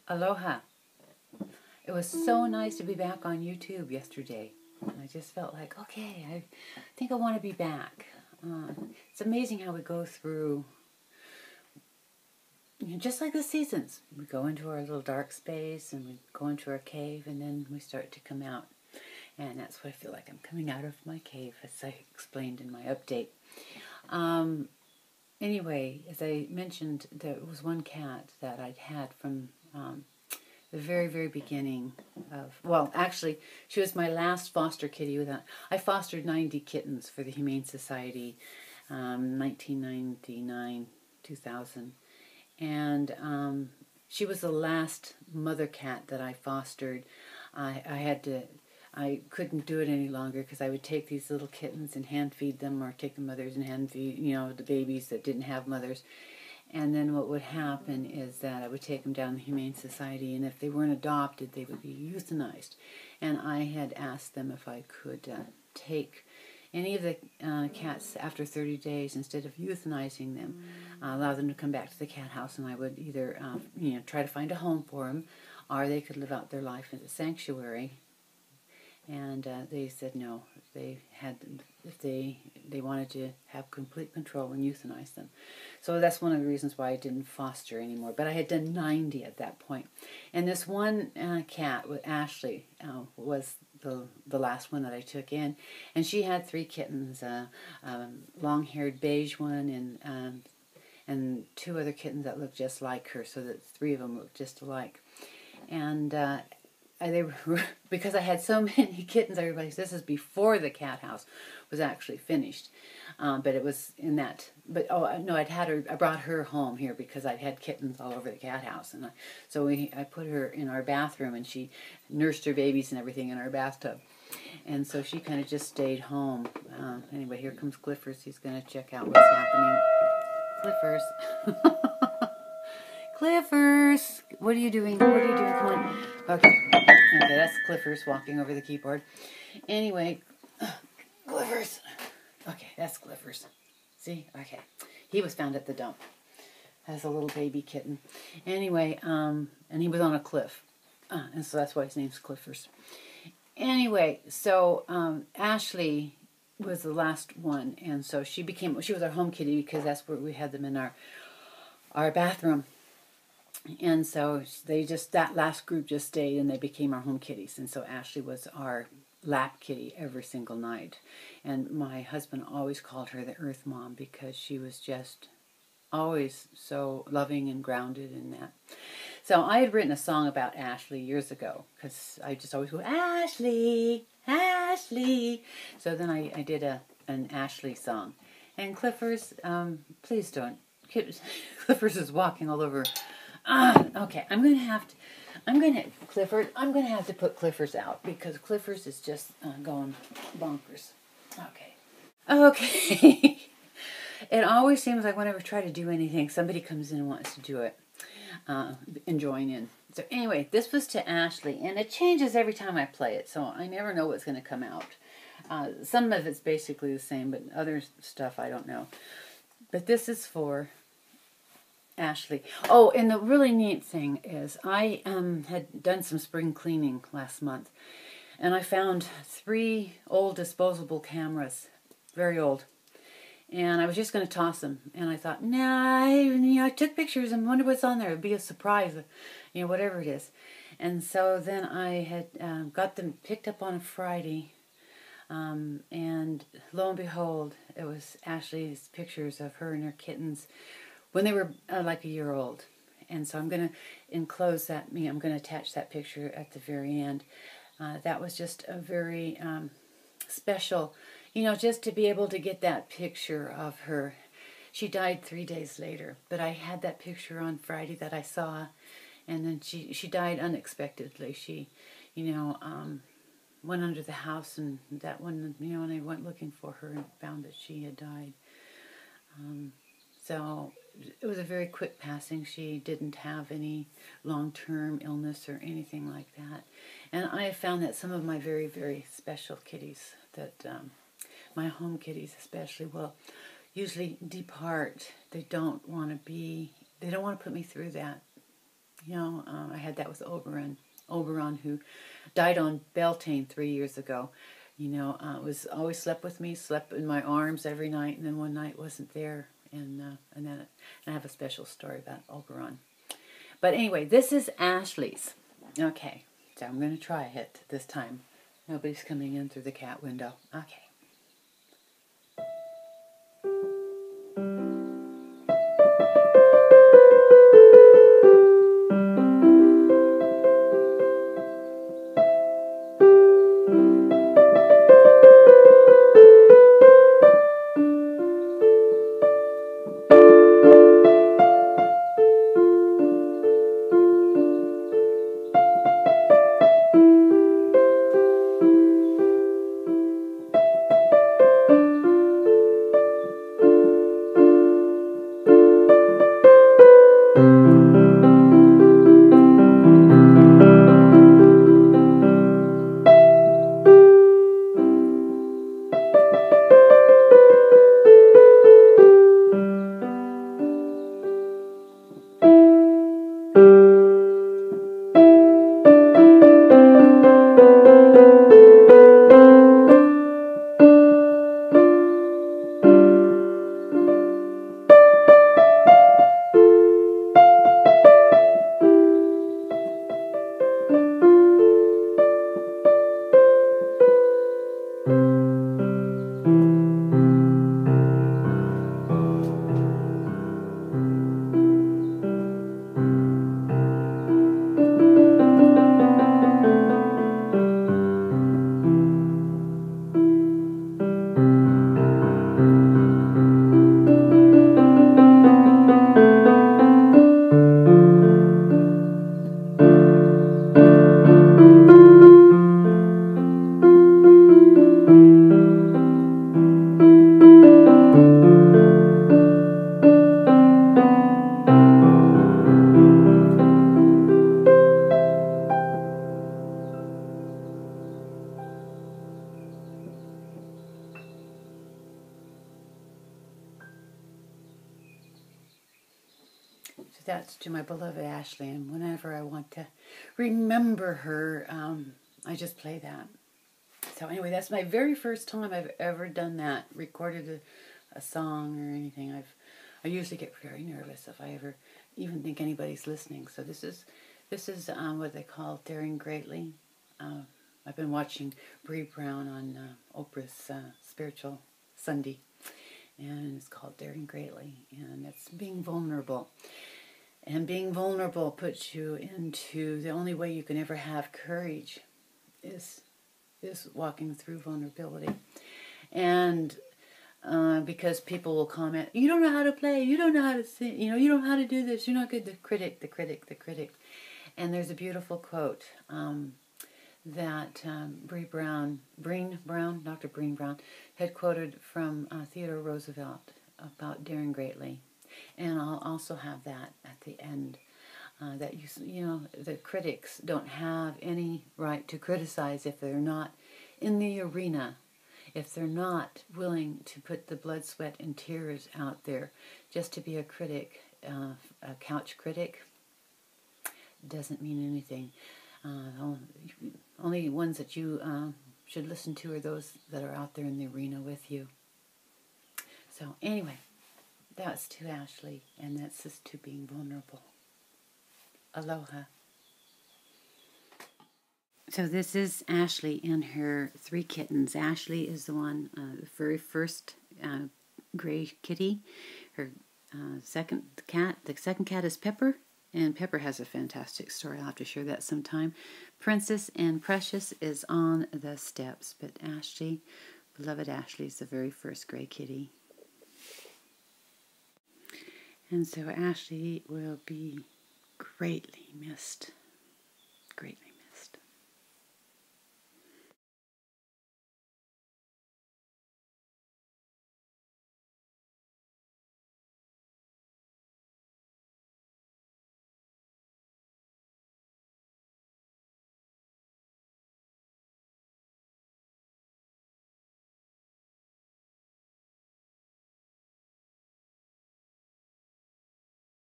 Aloha. It was so nice to be back on YouTube yesterday. I just felt like, okay, I think I want to be back. It's amazing how we go through, just like the seasons. We go into our little dark space and we go into our cave and then we start to come out. And that's what I feel like. I'm coming out of my cave, as I explained in my update. Anyway, as I mentioned, there was one cat that I'd had from the very, very beginning of, well, actually, she was my last foster kitty. I fostered 90 kittens for the Humane Society, 1999, 2000. And she was the last mother cat that I fostered. I couldn't do it any longer because I would take these little kittens and hand feed them, or take the mothers and hand feed, the babies that didn't have mothers. And then what would happen is that I would take them down to the Humane Society, and if they weren't adopted, they would be euthanized. And I had asked them if I could take any of the cats after 30 days, instead of euthanizing them, allow them to come back to the cat house, and I would either try to find a home for them, or they could live out their life in a sanctuary. And they said no. If they wanted to have complete control and euthanize them. So that's one of the reasons why I didn't foster anymore. But I had done 90 at that point. And this one cat, with Ashley, was the last one that I took in. And she had 3 kittens, long-haired beige one and 2 other kittens that looked just like her, so that 3 of them looked just alike. And they were, because I had so many kittens, I realized this is before the cat house was actually finished. But it was in that. But no, I brought her home here because I'd had kittens all over the cat house, and I put her in our bathroom, and she nursed her babies and everything in our bathtub, and so she kind of just stayed home. Anyway, here comes Clifford. He's going to check out what's happening. Clifford. Clifford, what are you doing? What are you doing? Come on. Okay, that's Clifford walking over the keyboard. Anyway, Clifford. Okay, that's Clifford. See? Okay. He was found at the dump as a little baby kitten. Anyway, and he was on a cliff. And so that's why his name's Clifford. Anyway, so Ashley was the last one, and so she was our home kitty because that's where we had them in our bathroom. And so that last group just stayed, and they became our home kitties. And so Ashley was our lap kitty every single night. And my husband always called her the Earth Mom because she was just always so loving and grounded in that. So I had written a song about Ashley years ago because I just always go, Ashley, Ashley. So then I did an Ashley song. And Clifford's, please don't. Clifford's is walking all over. Okay, Clifford, I'm going to have to put Clifford's out because Clifford's is just going bonkers. Okay. It always seems like whenever I try to do anything, somebody comes in and wants to do it and join in. So anyway, this was to Ashley, and it changes every time I play it, so I never know what's going to come out. Some of it's basically the same, but other stuff I don't know. But this is for Ashley. Oh, and the really neat thing is I had done some spring cleaning last month, and I found 3 old disposable cameras, very old, and I was just going to toss them, and I thought, nah, I took pictures and wonder what's on there. It'd be a surprise, whatever it is. And so then I had got them picked up on a Friday, and lo and behold, it was Ashley's pictures of her and her kittens when they were like a year old. And so I'm going to enclose that. I'm going to attach that picture at the very end. That was just a very special, just to be able to get that picture of her. She died 3 days later, but I had that picture on Friday that I saw, and then she died unexpectedly. She, went under the house, and that one, and I went looking for her and found that she had died. So it was a very quick passing. She didn't have any long-term illness or anything like that. And I have found that some of my very, very special kitties, that my home kitties especially, will usually depart. They don't want to put me through that. I had that with Oberon, who died on Beltane 3 years ago. Was always slept with me, slept in my arms every night, and then one night wasn't there, and then I have a special story about Oberon. But anyway, this is Ashley's. Okay, so I'm going to try it this time. Nobody's coming in through the cat window. Okay. So that's to my beloved Ashley, and whenever I want to remember her, I just play that. So anyway, that's my very first time I've ever done that, recorded a song or anything. I usually get very nervous if I ever even think anybody's listening. So this is what they call Daring Greatly. I've been watching Bree Brown on Oprah's Spiritual Sunday, and it's called Daring Greatly, and it's being vulnerable. And being vulnerable puts you into the only way you can ever have courage is walking through vulnerability. And because people will comment, you don't know how to play, you don't know how to sing, you don't know how to do this, you're not good. The critic. And there's a beautiful quote that Dr. Breen Brown had quoted from Theodore Roosevelt about daring greatly. And I'll also have that at the end. That the critics don't have any right to criticize if they're not in the arena, if they're not willing to put the blood, sweat, and tears out there. Just to be a critic, a couch critic, doesn't mean anything. Only ones that you should listen to are those that are out there in the arena with you. So anyway, that's to Ashley, and that's just to being vulnerable. Aloha. So this is Ashley and her 3 kittens. Ashley is the one, the very first gray kitty. Her second cat is Pepper, and Pepper has a fantastic story. I'll have to share that sometime. Princess and Precious is on the steps, but Ashley, beloved Ashley, is the very first gray kitty. And so Ashley will be greatly missed. Greatly